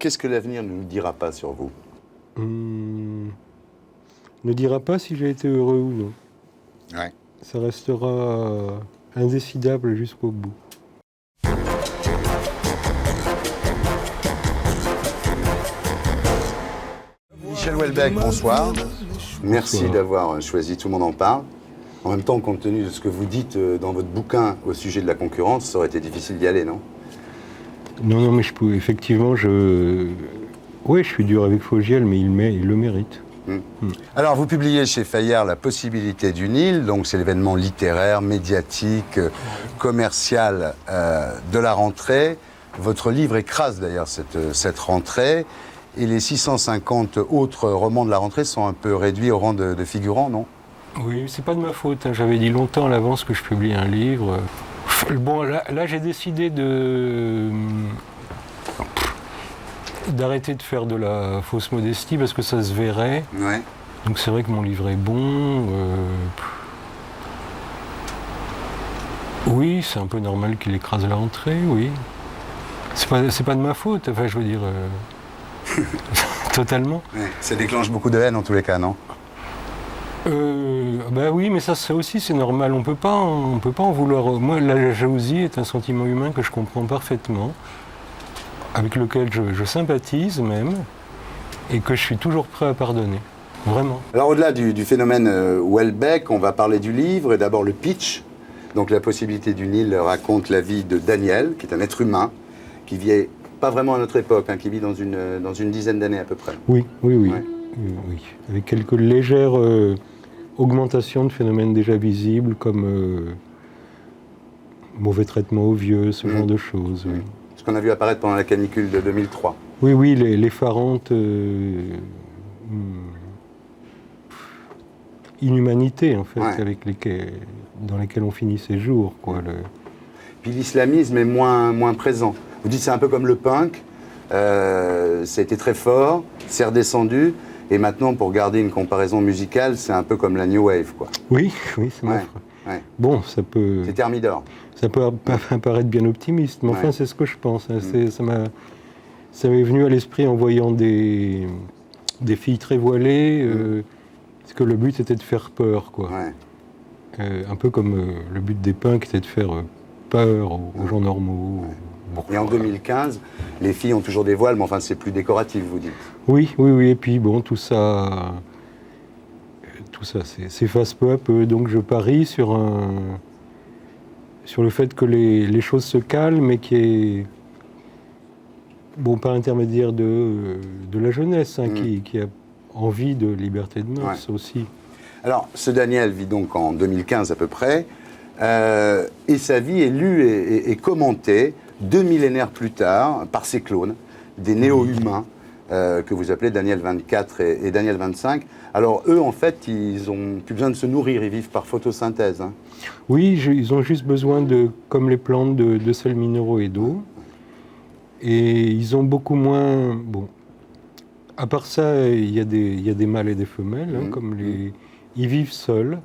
Qu'est-ce que l'avenir ne nous dira pas sur vous? Ne dira pas si j'ai été heureux ou non. Ouais. Ça restera indécidable jusqu'au bout. Michel Houellebecq, bonsoir. Merci d'avoir choisi Tout le monde en parle. En même temps, compte tenu de ce que vous dites dans votre bouquin au sujet de la concurrence, ça aurait été difficile d'y aller, non? Non, mais effectivement, oui, je suis dur avec Fogiel, mais il le mérite. Alors, vous publiez chez Fayard La possibilité du Nil, donc c'est l'événement littéraire, médiatique, commercial de la rentrée. Votre livre écrase d'ailleurs cette rentrée, et les 650 autres romans de la rentrée sont un peu réduits au rang de figurants, non? Oui, c'est pas de ma faute, hein. J'avais dit longtemps à l'avance que je publiais un livre. Bon, là j'ai décidé d'arrêter de faire de la fausse modestie parce que ça se verrait. Ouais. Donc c'est vrai que mon livre est bon. Oui, c'est un peu normal qu'il écrase la rentrée, oui. C'est pas de ma faute, enfin je veux dire... totalement. Ouais. Ça déclenche beaucoup de haine en tous les cas, non? Bah oui, mais ça aussi c'est normal. On peut pas en vouloir. Moi, la jalousie est un sentiment humain que je comprends parfaitement, avec lequel je sympathise même, et que je suis toujours prêt à pardonner. Vraiment. Alors au-delà du phénomène Houellebecq, on va parler du livre, et d'abord le pitch. Donc La possibilité du Nil raconte la vie de Daniel, qui est un être humain, qui vit pas vraiment à notre époque, hein, qui vit dans une dizaine d'années à peu près. Oui. Ouais. Oui. Avec quelques légères augmentations de phénomènes déjà visibles, comme mauvais traitement aux vieux, ce genre de choses. Oui. Ce qu'on a vu apparaître pendant la canicule de 2003. Oui, l'effarante inhumanité, en fait, dans lesquelles on finit ses jours, quoi. Puis l'islamisme est moins présent. Vous dites c'est un peu comme le punk, ça a été très fort, c'est redescendu, et maintenant, pour garder une comparaison musicale, c'est un peu comme la New Wave, quoi. Oui, ça m'offre. Ouais. Bon, ça peut... C'est Thermidor. Ça peut paraître bien optimiste, mais enfin, c'est ce que je pense. Hein. Ça m'est venu à l'esprit en voyant des filles très voilées, parce que le but était de faire peur, quoi. Ouais. Un peu comme le but des punks était de faire peur aux gens normaux. Ouais. Et en 2015, les filles ont toujours des voiles, mais enfin, c'est plus décoratif, vous dites. Oui, et puis bon, tout ça s'efface peu à peu. Donc je parie sur le fait que les choses se calment et qu'il y ait, bon, par intermédiaire de la jeunesse, hein, qui a envie de liberté de mœurs aussi. Alors, ce Daniel vit donc en 2015 à peu près, et sa vie est lue et commentée 2 millénaires plus tard par ses clones, des néo-humains, que vous appelez Daniel 24 et Daniel 25. Alors eux, en fait, ils n'ont plus besoin de se nourrir, ils vivent par photosynthèse. Hein. Oui, ils ont juste besoin, comme les plantes, de sels minéraux et d'eau. Et ils ont beaucoup moins... Bon, à part ça, il y a des mâles et des femelles, hein, comme les... Ils vivent seuls,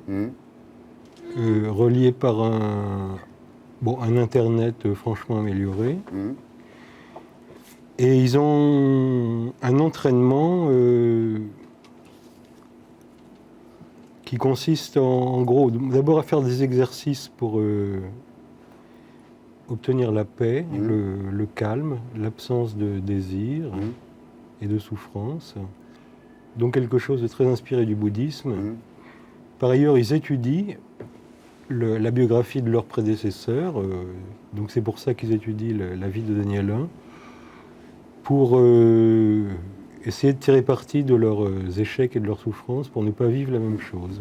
reliés par un Internet franchement amélioré. Et ils ont un entraînement qui consiste en gros, d'abord à faire des exercices pour obtenir la paix, le calme, l'absence de désir et de souffrance. Donc quelque chose de très inspiré du bouddhisme. Par ailleurs, ils étudient la biographie de leurs prédécesseurs. Donc c'est pour ça qu'ils étudient la vie de Daniel 1. Pour essayer de tirer parti de leurs échecs et de leurs souffrances pour ne pas vivre la même chose.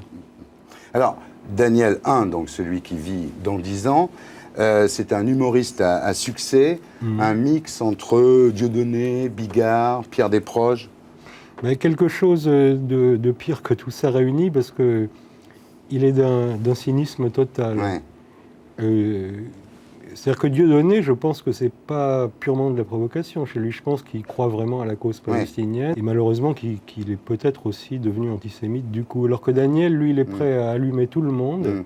Alors, Daniel 1, donc celui qui vit dans 10 ans, c'est un humoriste à succès, un mix entre Dieudonné, Bigard, Pierre Desproges. Mais quelque chose de pire que tout ça réuni, parce qu'il est d'un cynisme total. C'est-à-dire que Dieudonné, je pense que c'est pas purement de la provocation chez lui. Je pense qu'il croit vraiment à la cause palestinienne. Et malheureusement qu'il est peut-être aussi devenu antisémite du coup. Alors que Daniel, lui, il est prêt à allumer tout le monde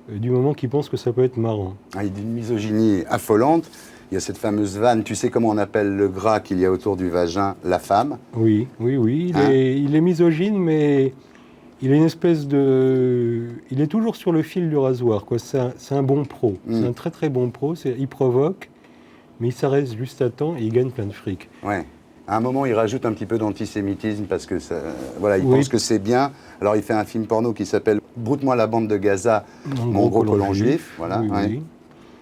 du moment qu'il pense que ça peut être marrant. Il a une misogynie affolante. il y a cette fameuse vanne, tu sais comment on appelle le gras qu'il y a autour du vagin, la femme? Oui. Il est misogyne, mais il a une espèce de... Il est toujours sur le fil du rasoir, quoi. C'est un bon pro. C'est un très très bon pro. Il provoque, mais il s'arrête juste à temps et il gagne plein de fric. Ouais. À un moment, il rajoute un petit peu d'antisémitisme parce que voilà, il pense que c'est bien. Alors, il fait un film porno qui s'appelle Broute-moi la bande de Gaza, mon gros colon juif. Voilà, oui.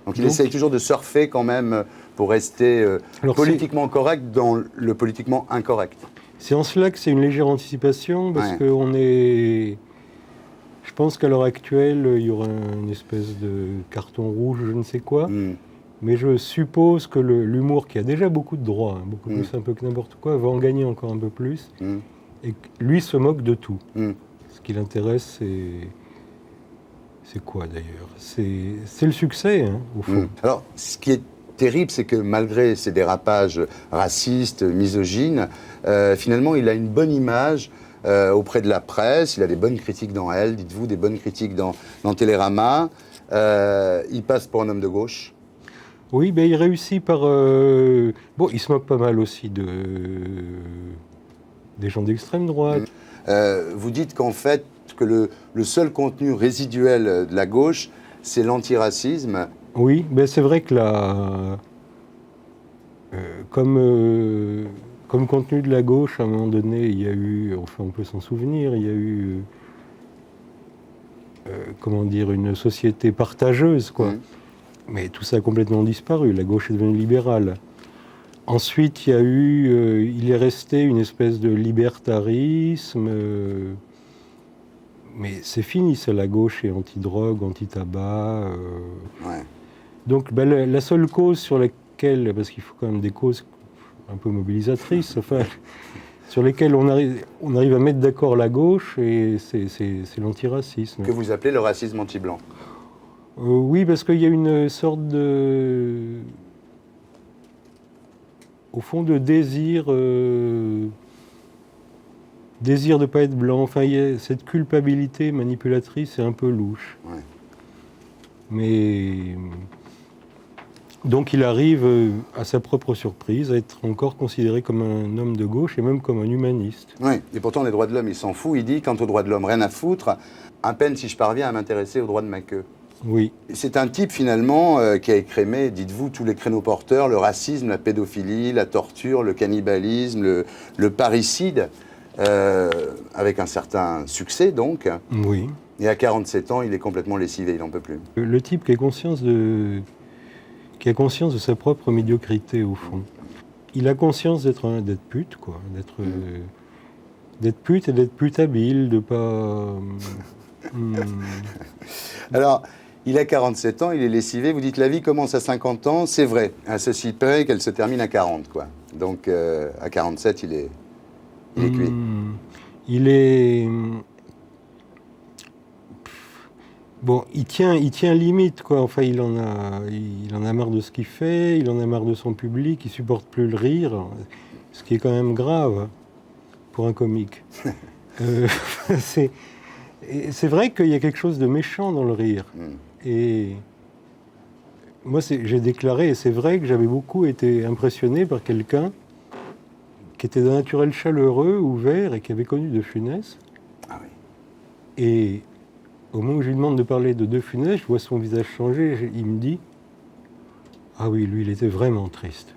Donc, il essaye toujours de surfer quand même pour rester politiquement correct dans le politiquement incorrect. C'est en cela que c'est une légère anticipation parce qu'on est... Je pense qu'à l'heure actuelle, il y aura une espèce de carton rouge, je ne sais quoi. Mais je suppose que l'humour, qui a déjà beaucoup de droits, beaucoup plus un peu que n'importe quoi, va en gagner encore un peu plus. Et lui se moque de tout. Ce qui l'intéresse, c'est quoi d'ailleurs? C'est le succès, au fond. Alors, ce qui est terrible, c'est que malgré ses dérapages racistes, misogynes, finalement, il a une bonne image auprès de la presse. Il a des bonnes critiques dans Elle, dites-vous, des bonnes critiques dans Télérama. Il passe pour un homme de gauche. Oui, ben il réussit par... Bon, il se moque pas mal aussi des gens d'extrême droite. Vous dites qu'en fait, que le seul contenu résiduel de la gauche, c'est l'antiracisme. Oui, ben c'est vrai que comme contenu de la gauche, à un moment donné, il y a eu, enfin on peut s'en souvenir, il y a eu, comment dire, une société partageuse, quoi. Mais tout ça a complètement disparu, la gauche est devenue libérale. Ensuite, il est resté une espèce de libertarisme, mais c'est fini, ça, la gauche est anti-drogue, anti-tabac. Donc la seule cause sur laquelle, parce qu'il faut quand même des causes un peu mobilisatrices, enfin, sur lesquelles on arrive à mettre d'accord la gauche, et c'est l'antiracisme. Que vous appelez le racisme anti-blanc. Oui, parce qu'il y a une sorte au fond, de désir de ne pas être blanc. Enfin, il y a cette culpabilité manipulatrice est un peu louche. Mais donc il arrive, à sa propre surprise, à être encore considéré comme un homme de gauche et même comme un humaniste. Oui, et pourtant les droits de l'homme, il s'en fout. Il dit, quant aux droits de l'homme, rien à foutre, à peine si je parviens à m'intéresser aux droits de ma queue. Oui. C'est un type finalement qui a écrémé, dites-vous, tous les créneaux porteurs, le racisme, la pédophilie, la torture, le cannibalisme, le parricide, avec un certain succès donc. Oui. Et à 47 ans, il est complètement lessivé, il n'en peut plus. Le type qui a conscience de sa propre médiocrité au fond. Il a conscience d'être pute, quoi, d'être pute et d'être putabile, de pas... Alors, il a 47 ans, il est lessivé, vous dites la vie commence à 50 ans, c'est vrai, à ceci près qu'elle se termine à 40, quoi. Donc, à 47, il est cuit. Il est... Bon, il tient limite, quoi. Enfin, il en a marre de ce qu'il fait, il en a marre de son public, il supporte plus le rire, ce qui est quand même grave pour un comique. C'est vrai qu'il y a quelque chose de méchant dans le rire. Et moi, j'ai déclaré, et c'est vrai que j'avais beaucoup été impressionné par quelqu'un qui était d'un naturel chaleureux, ouvert, et qui avait connu De Funès. Ah oui. Et au moment où je lui demande de parler de De Funès, je vois son visage changer, il me dit « Ah oui, lui, il était vraiment triste. »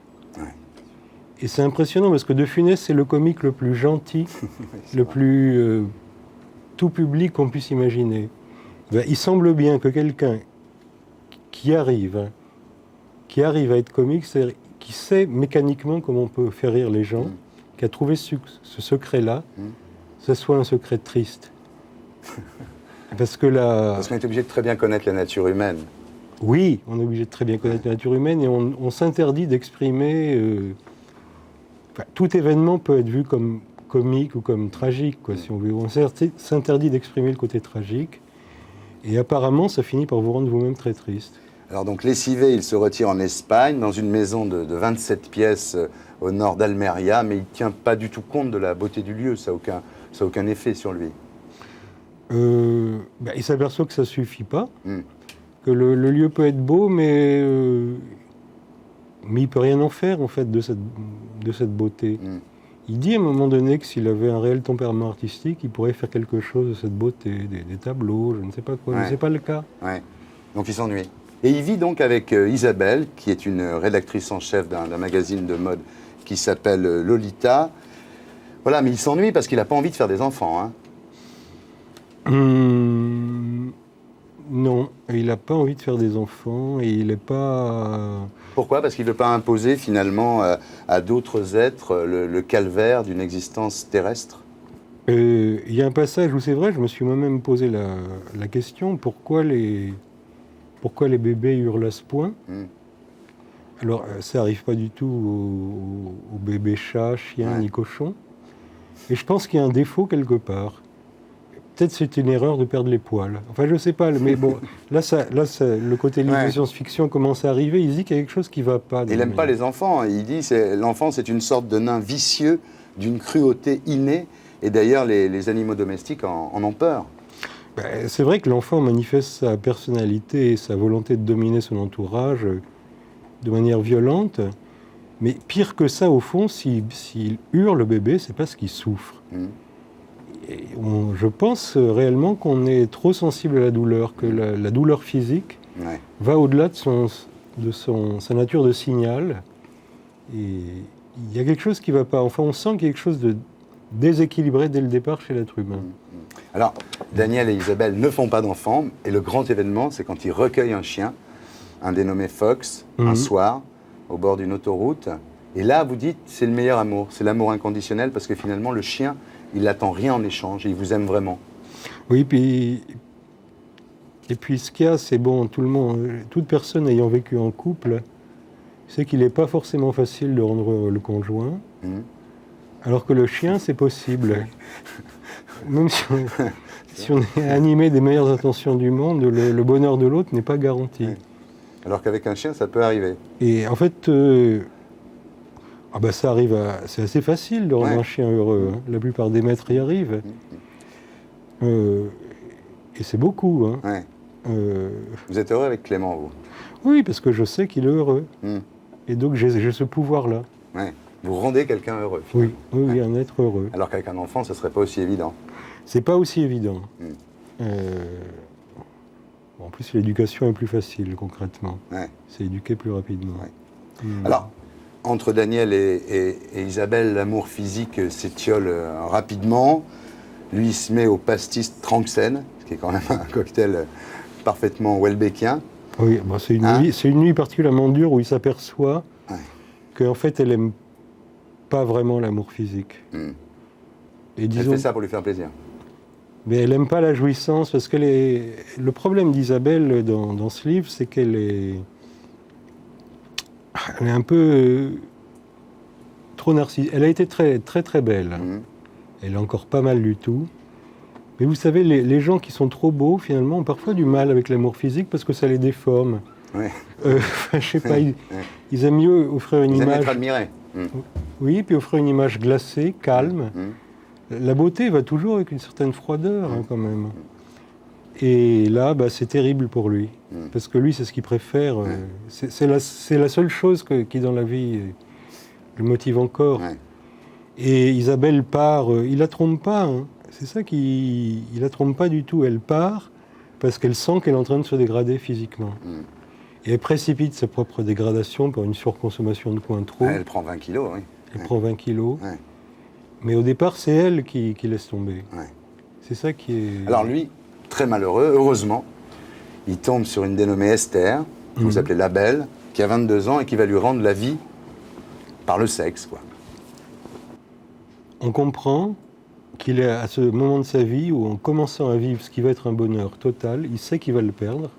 Et c'est impressionnant, parce que De Funès, c'est le comique le plus gentil, le plus tout public qu'on puisse imaginer. Ben, il semble bien que quelqu'un qui arrive à être comique, c'est-à-dire qui sait mécaniquement comment on peut faire rire les gens, qui a trouvé ce secret-là, ce soit un secret triste. Parce qu'on est obligé de très bien connaître la nature humaine. Oui, on est obligé de très bien connaître la nature humaine et on s'interdit d'exprimer... tout événement peut être vu comme comique ou comme tragique, quoi, si on veut. On s'interdit d'exprimer le côté tragique. Et apparemment, ça finit par vous rendre vous-même très triste. Alors donc, lessivé, il se retire en Espagne, dans une maison de 27 pièces au nord d'Almeria, mais il ne tient pas du tout compte de la beauté du lieu, ça n'a aucun effet sur lui. Il s'aperçoit que ça ne suffit pas, que le lieu peut être beau, mais Mais il ne peut rien en faire, en fait, de cette beauté. Mm. Il dit à un moment donné que s'il avait un réel tempérament artistique, il pourrait faire quelque chose de cette beauté, des tableaux, je ne sais pas quoi, mais ce n'est pas le cas. Ouais. Donc il s'ennuie. Et il vit donc avec Isabelle, qui est une rédactrice en chef d'un magazine de mode qui s'appelle Lolita. Voilà, mais il s'ennuie parce qu'il n'a pas envie de faire des enfants. Hein. Non, il n'a pas envie de faire des enfants et il n'est pas... Pourquoi ? Parce qu'il ne veut pas imposer finalement à d'autres êtres le calvaire d'une existence terrestre. Il y a un passage où c'est vrai, je me suis moi-même posé la question, pourquoi les bébés hurlent à ce point ? Alors, ça n'arrive pas du tout aux bébés chats, chiens, ni cochons. Et je pense qu'il y a un défaut quelque part. Peut-être c'est une erreur de perdre les poils. Enfin, je ne sais pas, mais bon, là, le côté livre de science-fiction commence à arriver. Il dit qu'il y a quelque chose qui ne va pas. Il n'aime pas les enfants. Il dit que l'enfant, c'est une sorte de nain vicieux, d'une cruauté innée. Et d'ailleurs, les animaux domestiques en ont peur. C'est vrai que l'enfant manifeste sa personnalité et sa volonté de dominer son entourage de manière violente. Mais pire que ça, au fond, s'il hurle le bébé, c'est parce qu'il souffre. Et je pense réellement qu'on est trop sensible à la douleur, que la douleur physique va au-delà de sa nature de signal. Et il y a quelque chose qui ne va pas. Enfin, on sent qu'il y a quelque chose de déséquilibré dès le départ chez l'être humain. Alors, Daniel et Isabelle ne font pas d'enfants, et le grand événement, c'est quand ils recueillent un chien, un dénommé Fox, un soir, au bord d'une autoroute. Et là, vous dites, c'est le meilleur amour, c'est l'amour inconditionnel, parce que finalement, le chien, il n'attend rien en échange, et il vous aime vraiment. Oui, et puis ce qu'il y a, c'est bon, toute personne ayant vécu en couple, c'est qu'il n'est pas forcément facile de rendre le conjoint, alors que le chien, c'est possible. Même si on est animé des meilleures intentions du monde, le bonheur de l'autre n'est pas garanti. Alors qu'avec un chien, ça peut arriver. Et en fait, ça arrive c'est assez facile de rendre un chien heureux. Hein. La plupart des maîtres y arrivent. Et c'est beaucoup. Hein. Vous êtes heureux avec Clément, vous ? Oui, parce que je sais qu'il est heureux. Et donc j'ai ce pouvoir-là. Vous rendez quelqu'un heureux, finalement. Oui, un être heureux. Alors qu'avec un enfant, ce ne serait pas aussi évident. C'est pas aussi évident. En plus, l'éducation est plus facile, concrètement. C'est éduquer plus rapidement. Alors, entre Daniel et Isabelle, l'amour physique s'étiole rapidement. Lui, il se met au pastis Tranxène, ce qui est quand même un cocktail parfaitement welbeckien. Oui, c'est une nuit particulièrement dure où il s'aperçoit qu'en fait, elle n'aime pas vraiment l'amour physique. Et disons, elle fait ça pour lui faire plaisir. Mais elle n'aime pas la jouissance, parce que le problème d'Isabelle dans ce livre, c'est qu'elle est un peu trop narcissique. Elle a été très, très, très belle. Elle est encore pas mal du tout. Mais vous savez, les gens qui sont trop beaux, finalement, ont parfois du mal avec l'amour physique parce que ça les déforme. Je sais pas, ils aiment mieux offrir une image... Ils aiment être admirés. Oui, puis offrir une image glacée, calme. La beauté va toujours avec une certaine froideur, quand même. Et là, c'est terrible pour lui. Parce que lui, c'est ce qu'il préfère. C'est la seule chose qui, dans la vie, le motive encore. Et Isabelle part, il la trompe pas. Hein. C'est ça il la trompe pas du tout. Elle part parce qu'elle sent qu'elle est en train de se dégrader physiquement. Et elle précipite sa propre dégradation par une surconsommation de Cointreau. Elle prend 20 kilos, oui. Elle prend 20 kilos. Mais au départ, c'est elle qui laisse tomber. C'est ça qui est... Alors lui, très malheureux, heureusement, il tombe sur une dénommée Esther, que vous appelez la Belle, qui a 22 ans et qui va lui rendre la vie par le sexe, quoi. On comprend qu'il est à ce moment de sa vie où, en commençant à vivre ce qui va être un bonheur total, il sait qu'il va le perdre.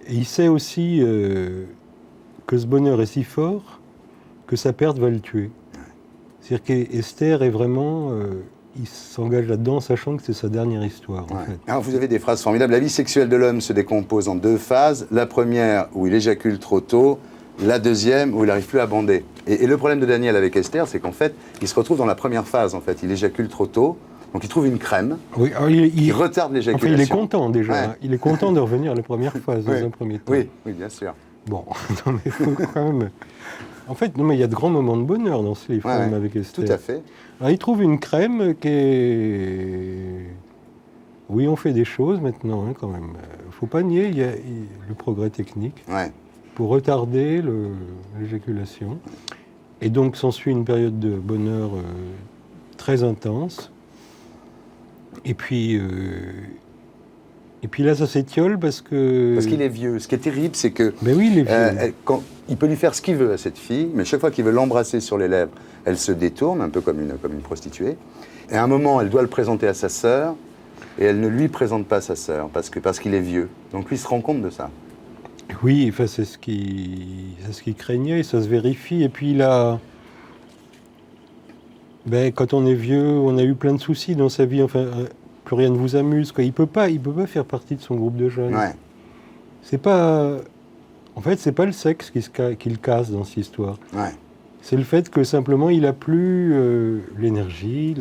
Et il sait aussi que ce bonheur est si fort que sa perte va le tuer. C'est-à-dire qu'Esther est vraiment... il s'engage là-dedans, sachant que c'est sa dernière histoire, en fait. Alors, vous avez des phrases formidables. La vie sexuelle de l'homme se décompose en 2 phases. La première, où il éjacule trop tôt. La deuxième, où il n'arrive plus à bander. Et le problème de Daniel avec Esther, c'est qu'en fait, il se retrouve dans la première phase, en fait. Il éjacule trop tôt. Donc, il trouve une crème qui retarde l'éjaculation. Enfin, il est content, déjà. Il est content de revenir à la première phase, dans un premier temps. Oui, bien sûr. Bon, non, mais il faut quand même... En fait, non, mais il y a de grands moments de bonheur dans ce livre, quand même, avec Esther. Tout à fait. Alors, il trouve une crème qui est... Oui, on fait des choses maintenant, hein, quand même. Il ne faut pas nier le progrès technique pour retarder l'éjaculation. Et donc, s'ensuit une période de bonheur très intense. Et puis là, ça s'étiole parce que... Parce qu'il est vieux. Ce qui est terrible, c'est que... Ben oui, il est vieux. Il peut lui faire ce qu'il veut à cette fille, mais chaque fois qu'il veut l'embrasser sur les lèvres, elle se détourne, un peu comme une prostituée. Et à un moment, elle doit le présenter à sa sœur, et elle ne lui présente pas sa sœur, parce qu'il est vieux. Donc lui, il se rend compte de ça. Oui, enfin, c'est ce qu'il craignait, et ça se vérifie. Et puis là, quand on est vieux, on a eu plein de soucis dans sa vie, enfin... plus rien ne vous amuse, quoi. Il peut pas faire partie de son groupe de jeunes. C'est pas... En fait, c'est pas le sexe qui le casse dans cette histoire. C'est le fait que simplement, il a plus l'énergie,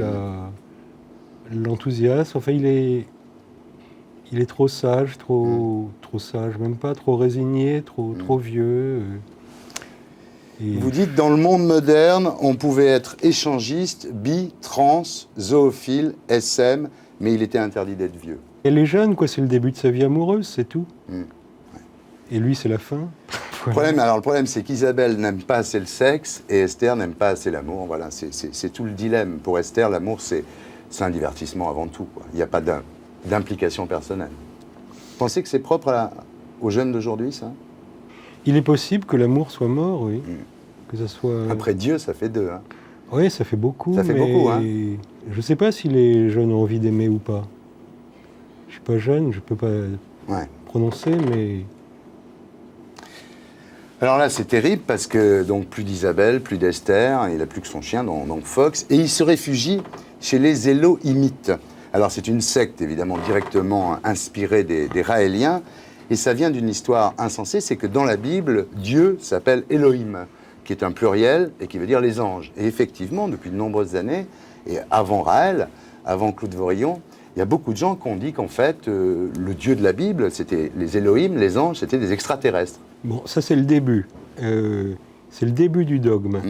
l'enthousiasme. Enfin, il est trop sage, trop sage, même pas trop résigné, trop vieux. Vous dites, dans le monde moderne, on pouvait être échangiste, bi, trans, zoophile, SM, mais il était interdit d'être vieux. Elle est jeune, quoi, c'est le début de sa vie amoureuse, c'est tout. Et lui, c'est la fin. Le problème, c'est qu'Isabelle n'aime pas assez le sexe et Esther n'aime pas assez l'amour. Voilà, c'est tout le dilemme. Pour Esther, l'amour, c'est un divertissement avant tout, quoi. Il n'y a pas d'implication personnelle. Vous pensez que c'est propre aux jeunes d'aujourd'hui, ça? Il est possible que l'amour soit mort, oui. Que ça soit... Après Dieu, ça fait deux. Hein. Oui, ça fait beaucoup. Ça fait beaucoup, hein. Je ne sais pas si les jeunes ont envie d'aimer ou pas. Je ne suis pas jeune, je ne peux pas prononcer, mais... Alors là, c'est terrible parce que donc plus d'Isabelle, plus d'Esther, il n'a plus que son chien, donc Fox, et il se réfugie chez les Élohimites. Alors c'est une secte évidemment directement inspirée des Raéliens, et ça vient d'une histoire insensée, c'est que dans la Bible, Dieu s'appelle Elohim, qui est un pluriel et qui veut dire les anges. Et effectivement, depuis de nombreuses années, et avant Raël, avant Claude Vorillon, il y a beaucoup de gens qui ont dit qu'en fait, le Dieu de la Bible, c'était les Elohim, les anges, c'était des extraterrestres. Bon, ça c'est le début. C'est le début du dogme.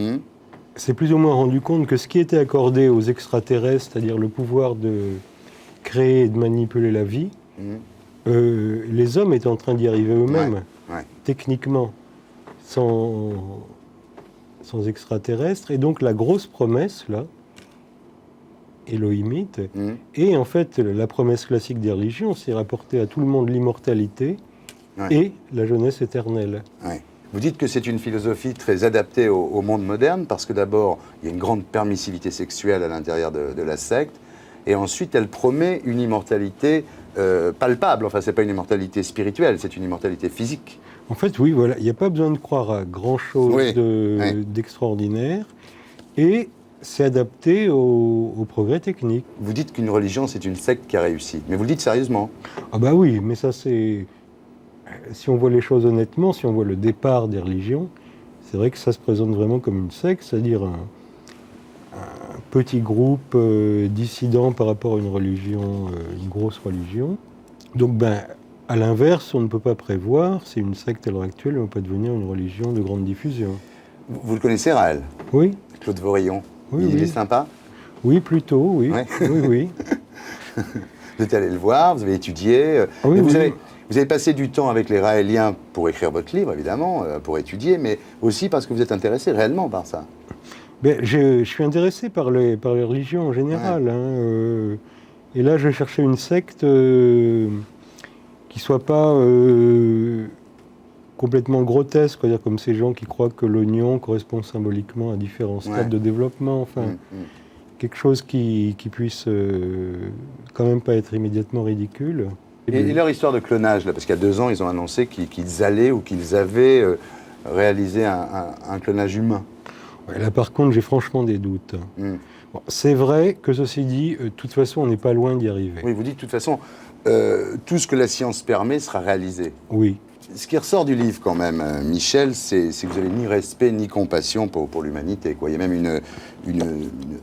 C'est plus ou moins rendu compte que ce qui était accordé aux extraterrestres, c'est-à-dire le pouvoir de créer et de manipuler la vie, les hommes étaient en train d'y arriver eux-mêmes, techniquement, sans extraterrestres. Et donc la grosse promesse, là, Élohimite, et en fait la promesse classique des religions, c'est rapporter à tout le monde l'immortalité et la jeunesse éternelle. Vous dites que c'est une philosophie très adaptée au monde moderne, parce que d'abord, il y a une grande permissivité sexuelle à l'intérieur de la secte, et ensuite, elle promet une immortalité palpable. Enfin, c'est pas une immortalité spirituelle, c'est une immortalité physique. En fait, oui, voilà, il n'y a pas besoin de croire à grand-chose d'extraordinaire, et c'est adapté au progrès technique. Vous dites qu'une religion, c'est une secte qui a réussi, mais vous le dites sérieusement? Ah bah oui, mais ça c'est... Si on voit les choses honnêtement, si on voit le départ des religions, c'est vrai que ça se présente vraiment comme une secte, c'est-à-dire un petit groupe dissident par rapport à une religion, une grosse religion. Donc, à l'inverse, on ne peut pas prévoir si une secte à l'heure actuelle ne va pas devenir une religion de grande diffusion. Vous le connaissez, Raël? Oui. Claude Vorillon. Oui, il est sympa? Oui, plutôt, oui. Oui. Vous êtes allé le voir, vous avez étudié. Vous avez passé du temps avec les Raéliens pour écrire votre livre, évidemment, pour étudier, mais aussi parce que vous êtes intéressé réellement par ça. Je suis intéressé par les religions en général. Et là, je cherchais une secte qui ne soit pas complètement grotesque, c'est-à-dire comme ces gens qui croient que l'oignon correspond symboliquement à différents stades de développement. Enfin, quelque chose qui puisse quand même pas être immédiatement ridicule. Et leur histoire de clonage, là, parce qu'il y a 2 ans, ils ont annoncé qu'ils allaient ou qu'ils avaient réalisé un clonage humain. Ouais, là, par contre, j'ai franchement des doutes. Bon, c'est vrai que, ceci dit, de toute façon, on n'est pas loin d'y arriver. Oui, vous dites, de toute façon, tout ce que la science permet sera réalisé. Oui. Ce qui ressort du livre, quand même, Michel, c'est que vous n'avez ni respect ni compassion pour l'humanité, quoi. Il y a même une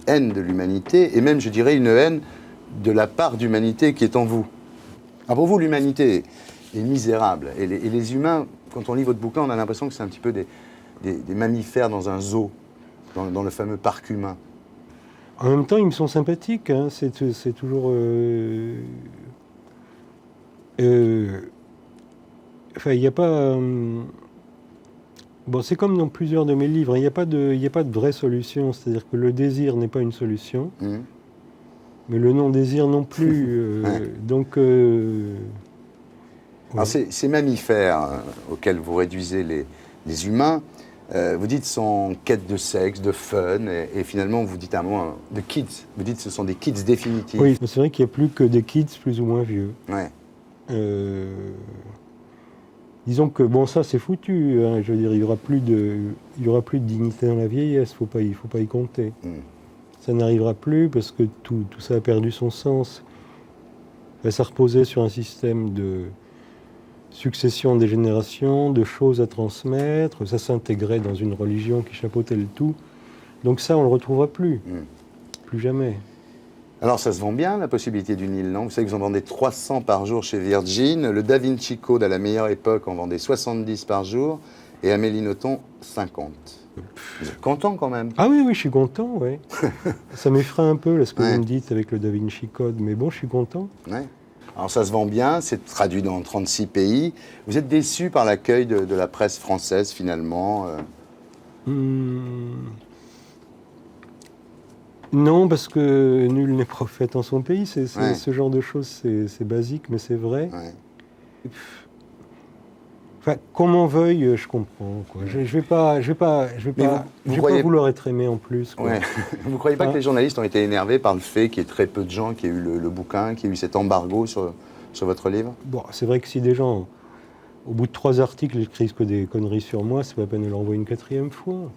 haine de l'humanité, et même, je dirais, une haine de la part d'humanité qui est en vous. Alors pour vous, l'humanité, et misérable. Et les humains, quand on lit votre bouquin, on a l'impression que c'est un petit peu des mammifères dans un zoo, dans le fameux parc humain. En même temps, ils me sont sympathiques. Hein. C'est toujours... Enfin, il n'y a pas... Bon, c'est comme dans plusieurs de mes livres. Il n'y a pas de vraie solution. C'est-à-dire que le désir n'est pas une solution. Mais le non-désir non plus. Donc... Alors, ces mammifères auxquels vous réduisez les humains, vous dites sont en quête de sexe, de fun, et finalement vous dites à un moment de kids. Vous dites que ce sont des kids définitifs. Oui, c'est vrai qu'il n'y a plus que des kids plus ou moins vieux. Ouais. Disons que bon, ça c'est foutu. Hein, je veux dire, il y aura plus de dignité dans la vieillesse. Faut pas y compter. Ça n'arrivera plus parce que tout ça a perdu son sens. Ça reposait sur un système de succession des générations, de choses à transmettre, ça s'intégrait dans une religion qui chapeautait le tout. Donc ça, on ne le retrouvera plus. Plus jamais. Alors ça se vend bien, la possibilité du Nil, non? Vous savez que vous en vendez 300 par jour chez Virgin, le Da Vinci Code à la meilleure époque en vendait 70 par jour, et Amélie Nothomb 50. Vous êtes content quand même? Ah oui, je suis content, oui. Ça m'effraie un peu, là, ce que vous me dites avec le Da Vinci Code, mais bon, je suis content. Ouais. Alors ça se vend bien, c'est traduit dans 36 pays. Vous êtes déçu par l'accueil de la presse française finalement Non, parce que nul n'est prophète en son pays. Ce genre de choses, c'est basique, mais c'est vrai. Enfin, qu'on m'en veuille, je comprends. Quoi. Je vais pas vouloir être aimé en plus. Quoi. Ouais. Vous ne croyez pas que les journalistes ont été énervés par le fait qu'il y ait très peu de gens qui aient eu le bouquin, qui aient eu cet embargo sur votre livre? Bon, c'est vrai que si des gens, au bout de 3 articles, écrivent que des conneries sur moi, c'est pas la peine de l'envoyer une 4e fois.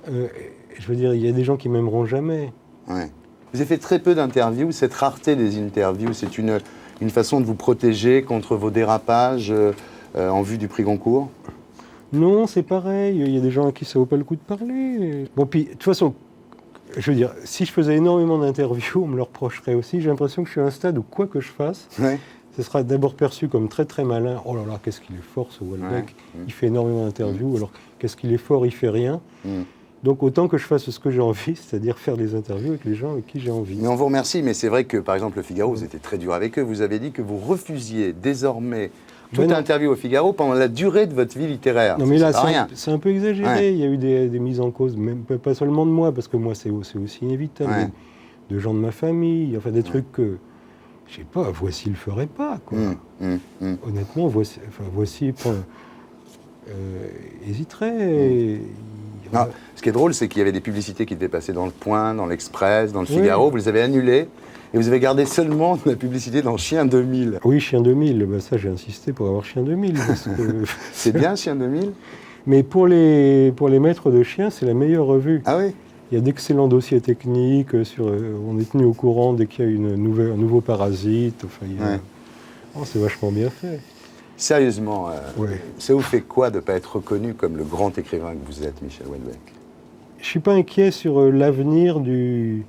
Je veux dire, il y a des gens qui m'aimeront jamais. Ouais. Vous avez fait très peu d'interviews. Cette rareté des interviews, c'est une façon de vous protéger contre vos dérapages en vue du prix Goncourt? Non, c'est pareil. Il y a des gens à qui ça vaut pas le coup de parler. Bon, puis, de toute façon, je veux dire, si je faisais énormément d'interviews, on me le reprocherait aussi. J'ai l'impression que je suis à un stade où quoi que je fasse, ce sera d'abord perçu comme très très malin. Oh là là, qu'est-ce qu'il est fort ce Houellebecq. Il fait énormément d'interviews, alors qu'est-ce qu'il est fort, il fait rien. Donc autant que je fasse ce que j'ai envie, c'est-à-dire faire des interviews avec les gens avec qui j'ai envie. Mais on vous remercie, mais c'est vrai que par exemple le Figaro, vous étiez très dur avec eux. Vous avez dit que vous refusiez désormais toute interview au Figaro pendant la durée de votre vie littéraire. Non mais là, c'est un peu exagéré. Il y a eu des mises en cause, même pas seulement de moi, parce que moi c'est aussi inévitable, de gens de ma famille, enfin des trucs que, je sais pas, Voici le ferait pas, quoi. Honnêtement, Voici hésiterait. Non, ce qui est drôle, c'est qu'il y avait des publicités qui devaient passer dans Le Point, dans l'Express, dans le Figaro. Vous les avez annulées et vous avez gardé seulement la publicité dans Chien 2000. Oui, Chien 2000. Ben ça, j'ai insisté pour avoir Chien 2000. C'est bien, Chien 2000. Mais pour les maîtres de chiens, c'est la meilleure revue. Ah oui? Il y a d'excellents dossiers techniques. On est tenu au courant dès qu'il y a un nouveau parasite. Enfin, c'est vachement bien fait. Sérieusement, ça vous fait quoi de ne pas être reconnu comme le grand écrivain que vous êtes, Michel Houellebecq? Je ne suis pas inquiet sur l'avenir du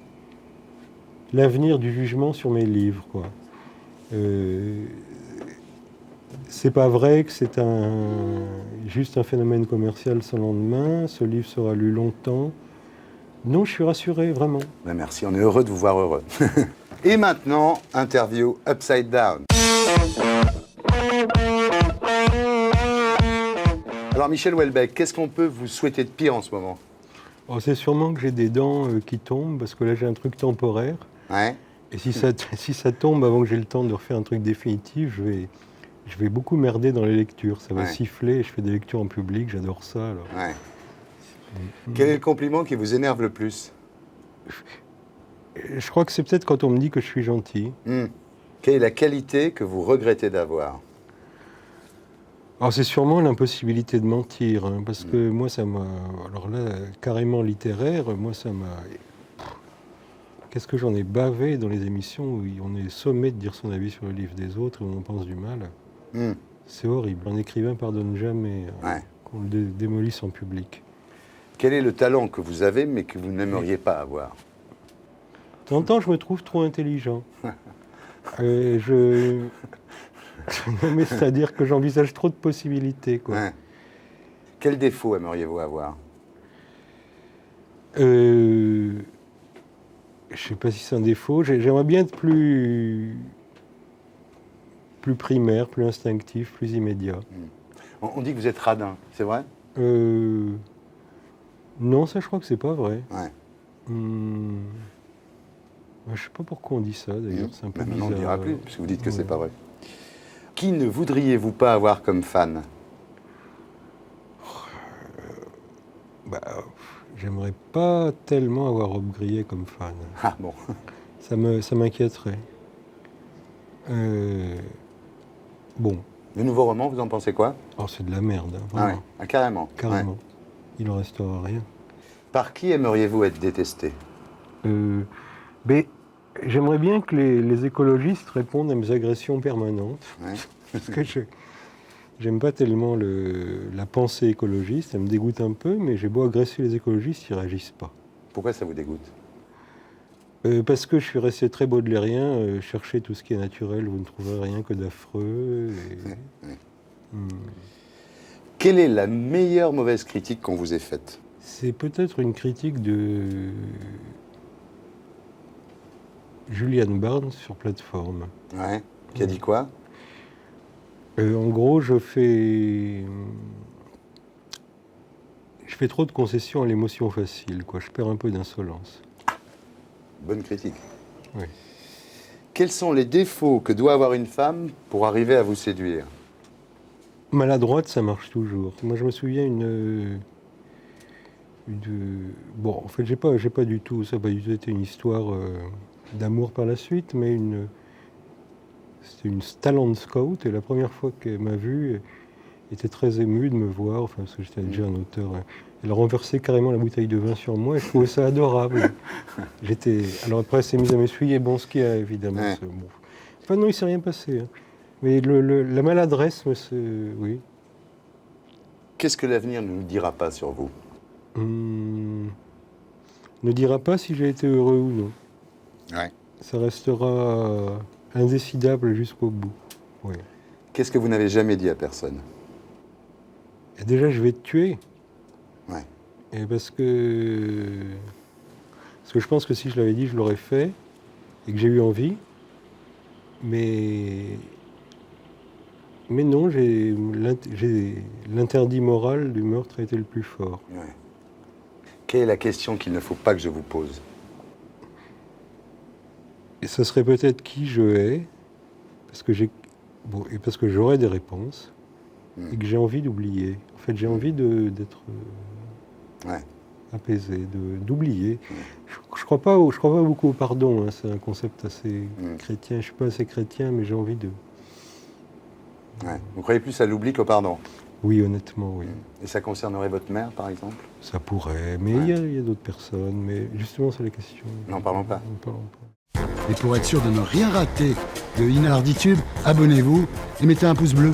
jugement sur mes livres, quoi. C'est pas vrai que c'est juste un phénomène commercial sans lendemain. Ce livre sera lu longtemps. Non, je suis rassuré, vraiment. Ben merci, on est heureux de vous voir heureux. Et maintenant, interview Upside Down. Alors Michel Houellebecq, qu'est-ce qu'on peut vous souhaiter de pire en ce moment? C'est sûrement que j'ai des dents qui tombent, parce que là j'ai un truc temporaire. Et si ça tombe avant que j'ai le temps de refaire un truc définitif, je vais beaucoup merder dans les lectures. Ça va siffler, et je fais des lectures en public, j'adore ça. Alors. Quel est le compliment qui vous énerve le plus? Je crois que c'est peut-être quand on me dit que je suis gentil. Quelle est la qualité que vous regrettez d'avoir? Alors c'est sûrement l'impossibilité de mentir, hein, parce que moi ça m'a... Alors là, carrément littéraire, moi ça m'a... Qu'est-ce que j'en ai bavé dans les émissions où on est sommé de dire son avis sur le livre des autres et on en pense du mal. C'est horrible. Un écrivain pardonne jamais qu'on le démolisse en public. Quel est le talent que vous avez mais que vous n'aimeriez pas avoir? De temps en temps, je me trouve trop intelligent. Non, mais c'est-à-dire que j'envisage trop de possibilités, quoi. Ouais. Quel défaut aimeriez-vous avoir? Je sais pas si c'est un défaut. J'aimerais bien être plus primaire, plus instinctif, plus immédiat. On dit que vous êtes radin, c'est vrai? Non, ça, je crois que c'est pas vrai. Ouais. Je sais pas pourquoi on dit ça, d'ailleurs. C'est un peu Maintenant, bizarre. on ne dira plus, puisque vous dites que Ouais. c'est pas vrai. Qui ne voudriez-vous pas avoir comme fan? J'aimerais pas tellement avoir Rob Grillet comme fan. Ah bon. Ça m'inquiéterait. Bon, Le nouveau roman, vous en pensez quoi? alors c'est de la merde, hein, Ah ouais, vraiment. ah, carrément. Carrément. Ouais. Il en restera rien. Par qui aimeriez-vous être détesté? Mais j'aimerais bien que les écologistes répondent à mes agressions permanentes. Ouais. Parce que j'aime pas tellement la pensée écologiste, elle me dégoûte un peu, mais j'ai beau agresser les écologistes, ils réagissent pas. Pourquoi ça vous dégoûte? Parce que je suis resté très baudelairien, chercher tout ce qui est naturel, vous ne trouverez rien que d'affreux. Quelle est la meilleure mauvaise critique qu'on vous ait faite? C'est peut-être une critique de Julian Barnes sur Plateforme. Ouais. Qui a dit quoi? En gros, je fais trop de concessions à l'émotion facile, quoi. Je perds un peu d'insolence. Bonne critique. Oui. Quels sont les défauts que doit avoir une femme pour arriver à vous séduire? Maladroite, ça marche toujours. Moi, je me souviens bon, en fait, j'ai pas du tout, ça n'a pas du tout été une histoire d'amour par la suite, mais c'était une talent scout, et la première fois qu'elle m'a vu, elle était très émue de me voir, enfin, parce que j'étais déjà un auteur. Elle a renversé carrément la bouteille de vin sur moi, et je trouvais ça adorable. Alors après, elle s'est mise à m'essuyer, bon, ce qu'il y a, évidemment. Ouais. Bon. Enfin, non, il ne s'est rien passé. Hein. Mais la maladresse, oui. Qu'est-ce que l'avenir ne nous dira pas sur vous? Ne dira pas si j'ai été heureux ou non. Ouais. Ça restera indécidable jusqu'au bout. Oui. Qu'est-ce que vous n'avez jamais dit à personne? Et déjà, je vais te tuer. Ouais. Et parce que je pense que si je l'avais dit, je l'aurais fait, et que j'ai eu envie. Mais non, l'interdit moral du meurtre a été le plus fort. Ouais. Quelle est la question qu'il ne faut pas que je vous pose? Et ça serait peut-être qui je hais, parce que j'aurais des réponses, et que j'ai envie d'oublier. En fait, j'ai envie d'être apaisé, d'oublier. Je crois pas beaucoup au pardon, hein, c'est un concept assez chrétien. Je suis pas assez chrétien, mais j'ai envie de... Ouais. Vous croyez plus à l'oubli qu'au pardon? Oui, honnêtement, oui. Et ça concernerait votre mère, par exemple? Ça pourrait, mais il y a d'autres personnes. Mais justement, c'est la question. N'en parlons pas. N'en parlons pas. Et pour être sûr de ne rien rater de Inarditube, abonnez-vous et mettez un pouce bleu.